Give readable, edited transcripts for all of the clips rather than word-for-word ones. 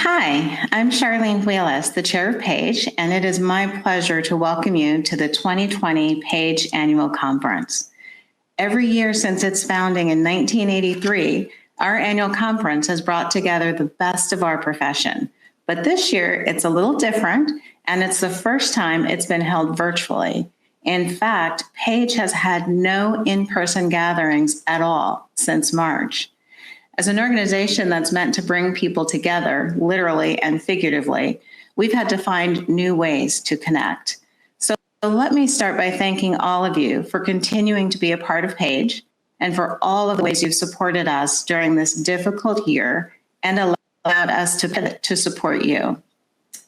Hi, I'm Charlene Wheeless, the chair of PAGE, and it is my pleasure to welcome you to the 2020 PAGE Annual Conference. Every year since its founding in 1983, our annual conference has brought together the best of our profession. But this year, it's a little different, and it's the first time it's been held virtually. In fact, PAGE has had no in-person gatherings at all since March. As an organization that's meant to bring people together, literally and figuratively, we've had to find new ways to connect. So let me start by thanking all of you for continuing to be a part of PAGE and for all of the ways you've supported us during this difficult year and allowed us to pivot to support you.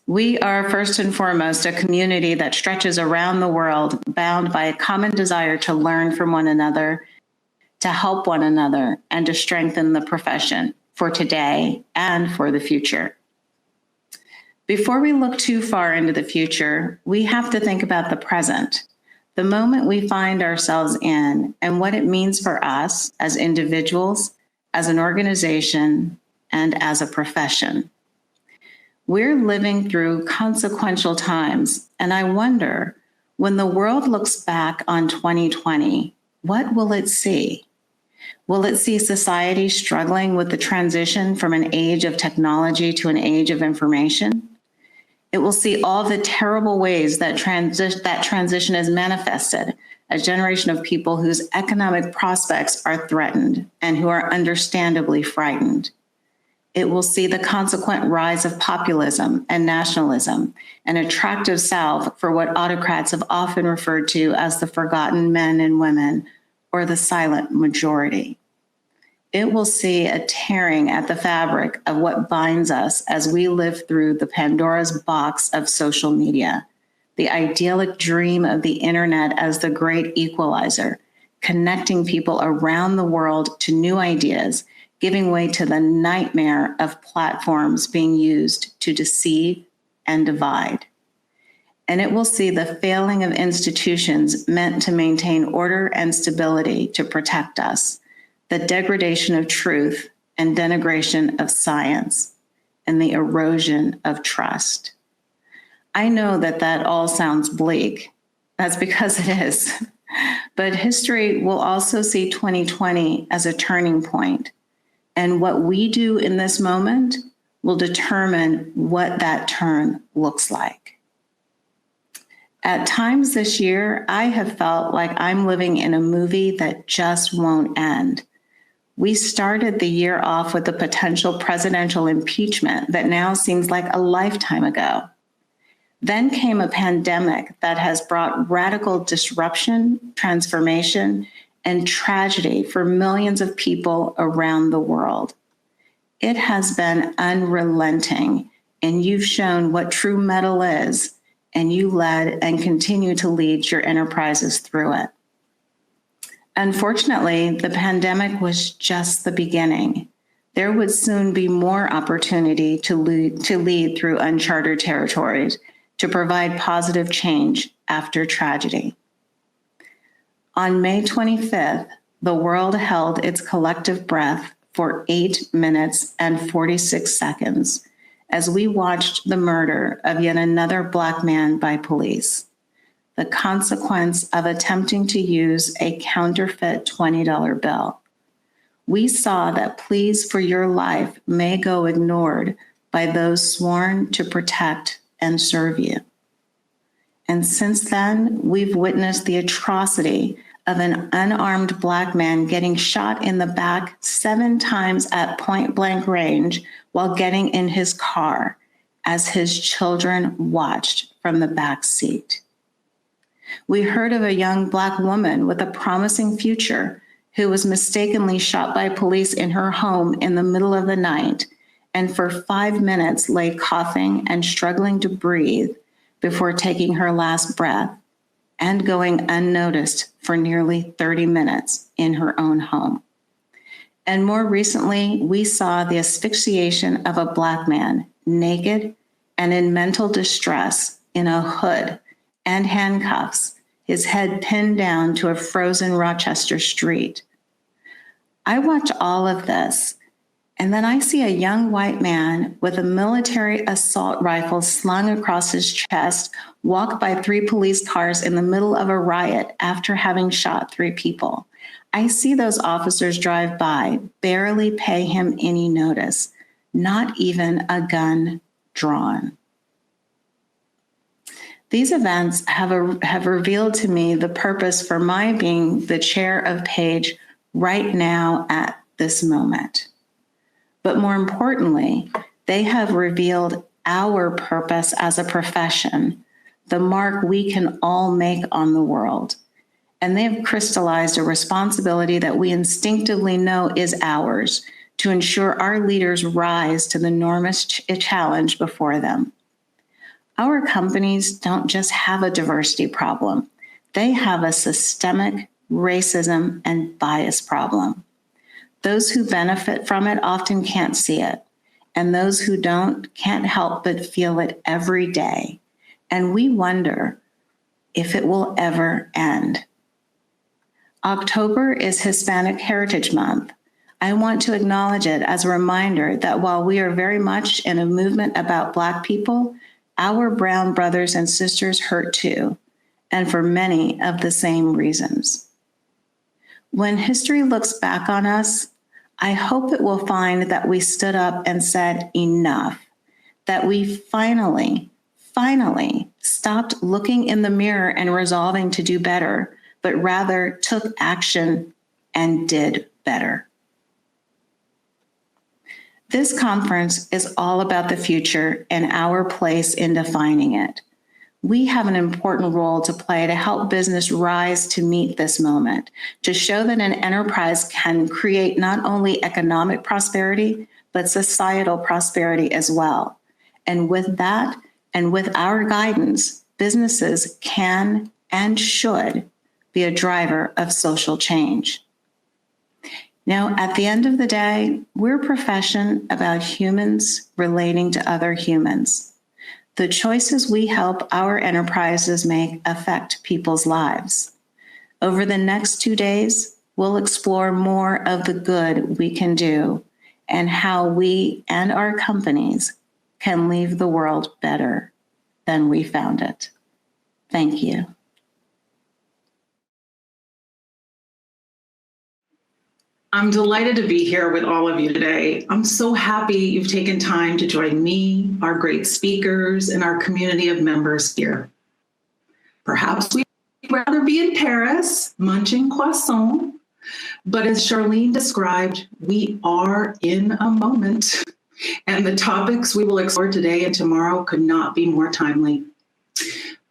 We are first and foremost a community that stretches around the world, bound by a common desire to learn from one another, to help one another, and to strengthen the profession for today and for the future. Before we look too far into the future, we have to think about the present, the moment we find ourselves in, and what it means for us as individuals, as an organization, and as a profession. We're living through consequential times, and I wonder, when the world looks back on 2020, what will it see? Will it see society struggling with the transition from an age of technology to an age of information? It will see all the terrible ways that transition is manifested, a generation of people whose economic prospects are threatened and who are understandably frightened. It will see the consequent rise of populism and nationalism, an attractive salve for what autocrats have often referred to as the forgotten men and women, or the silent majority. It will see a tearing at the fabric of what binds us as we live through the Pandora's box of social media, the idyllic dream of the internet as the great equalizer, connecting people around the world to new ideas, giving way to the nightmare of platforms being used to deceive and divide. And it will see the failing of institutions meant to maintain order and stability to protect us, the degradation of truth and denigration of science, and the erosion of trust. I know that all sounds bleak. That's because it is. But history will also see 2020 as a turning point, and what we do in this moment will determine what that turn looks like. At times this year, I have felt like I'm living in a movie that just won't end. We started the year off with a potential presidential impeachment that now seems like a lifetime ago. Then came a pandemic that has brought radical disruption, transformation, and tragedy for millions of people around the world. It has been unrelenting, and you've shown what true mettle is, and you led and continue to lead your enterprises through it. Unfortunately, the pandemic was just the beginning. There would soon be more opportunity to lead through uncharted territories, to provide positive change after tragedy. On May 25th, the world held its collective breath for 8 minutes and 46 seconds as we watched the murder of yet another Black man by police, the consequence of attempting to use a counterfeit $20 bill. We saw that pleas for your life may go ignored by those sworn to protect and serve you. And since then, we've witnessed the atrocity of an unarmed Black man getting shot in the back 7 times at point-blank range while getting in his car as his children watched from the back seat. We heard of a young Black woman with a promising future who was mistakenly shot by police in her home in the middle of the night and for 5 minutes lay coughing and struggling to breathe before taking her last breath and going unnoticed for nearly 30 minutes in her own home. And more recently, we saw the asphyxiation of a Black man, naked and in mental distress, in a hood and handcuffs, his head pinned down to a frozen Rochester street. I watch all of this, And then I see a young white man with a military assault rifle slung across his chest walk by 3 police cars in the middle of a riot after having shot 3 people. I see those officers drive by, barely pay him any notice, not even a gun drawn. These events have revealed to me the purpose for my being the chair of PAGE right now at this moment. But more importantly, they have revealed our purpose as a profession, the mark we can all make on the world. And they have crystallized a responsibility that we instinctively know is ours to ensure our leaders rise to the enormous challenge before them. Our companies don't just have a diversity problem. They have a systemic racism and bias problem. Those who benefit from it often can't see it, and those who don't can't help but feel it every day. And we wonder if it will ever end. October is Hispanic Heritage Month. I want to acknowledge it as a reminder that while we are very much in a movement about Black people, our brown brothers and sisters hurt too, and for many of the same reasons. When history looks back on us, I hope it will find that we stood up and said enough, that we finally stopped looking in the mirror and resolving to do better, but rather took action and did better. This conference is all about the future and our place in defining it. We have an important role to play to help business rise to meet this moment, to show that an enterprise can create not only economic prosperity, but societal prosperity as well. And with that, and with our guidance, businesses can and should be a driver of social change. Now, at the end of the day, we're a profession about humans relating to other humans. The choices we help our enterprises make affect people's lives. Over the next 2 days, we'll explore more of the good we can do and how we and our companies can leave the world better than we found it. Thank you. I'm delighted to be here with all of you today. I'm so happy you've taken time to join me, our great speakers, and our community of members here. Perhaps we'd rather be in Paris, munching croissant, but as Charlene described, we are in a moment, and the topics we will explore today and tomorrow could not be more timely.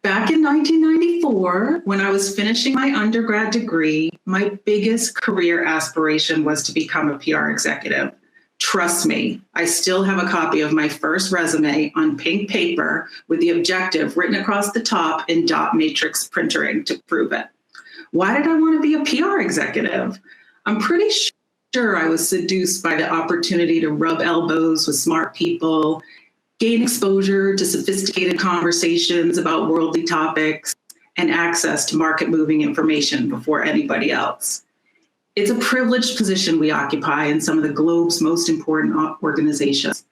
Back in 1994, when I was finishing my undergrad degree, my biggest career aspiration was to become a PR executive. Trust me, I still have a copy of my first resume on pink paper with the objective written across the top in dot matrix printering to prove it. Why did I want to be a PR executive? I'm pretty sure I was seduced by the opportunity to rub elbows with smart people, gain exposure to sophisticated conversations about worldly topics, and access to market-moving information before anybody else. It's a privileged position we occupy in some of the globe's most important organizations.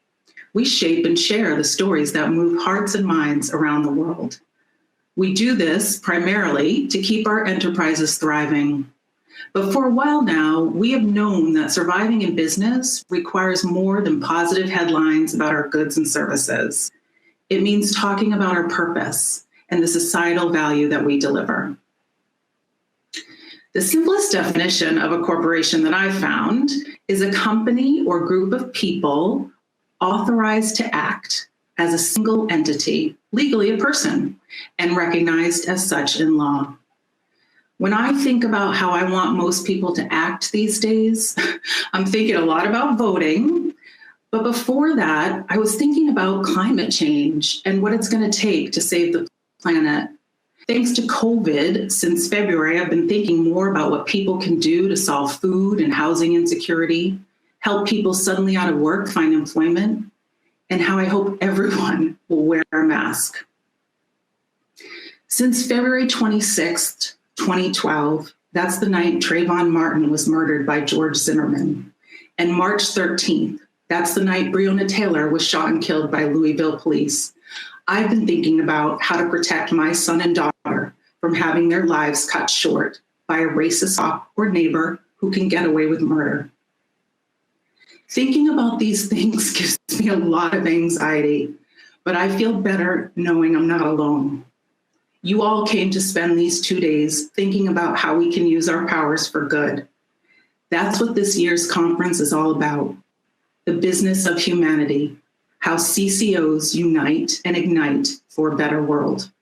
We shape and share the stories that move hearts and minds around the world. We do this primarily to keep our enterprises thriving. But for a while now, we have known that surviving in business requires more than positive headlines about our goods and services. It means talking about our purpose and the societal value that we deliver. The simplest definition of a corporation that I've found is a company or group of people authorized to act as a single entity, legally a person, and recognized as such in law. When I think about how I want most people to act these days, I'm thinking a lot about voting. But before that, I was thinking about climate change and what it's going to take to save the planet. Thanks to COVID, since February, I've been thinking more about what people can do to solve food and housing insecurity, help people suddenly out of work find employment, and how I hope everyone will wear a mask. Since February 26th, 2012, that's the night Trayvon Martin was murdered by George Zimmerman, and March 13th, That's the night Breonna Taylor was shot and killed by Louisville police. I've been thinking about how to protect my son and daughter from having their lives cut short by a racist cop or neighbor who can get away with murder. Thinking about these things gives me a lot of anxiety, but I feel better knowing I'm not alone. You all came to spend these 2 days thinking about how we can use our powers for good. That's what this year's conference is all about. The business of humanity, how CCOs unite and ignite for a better world.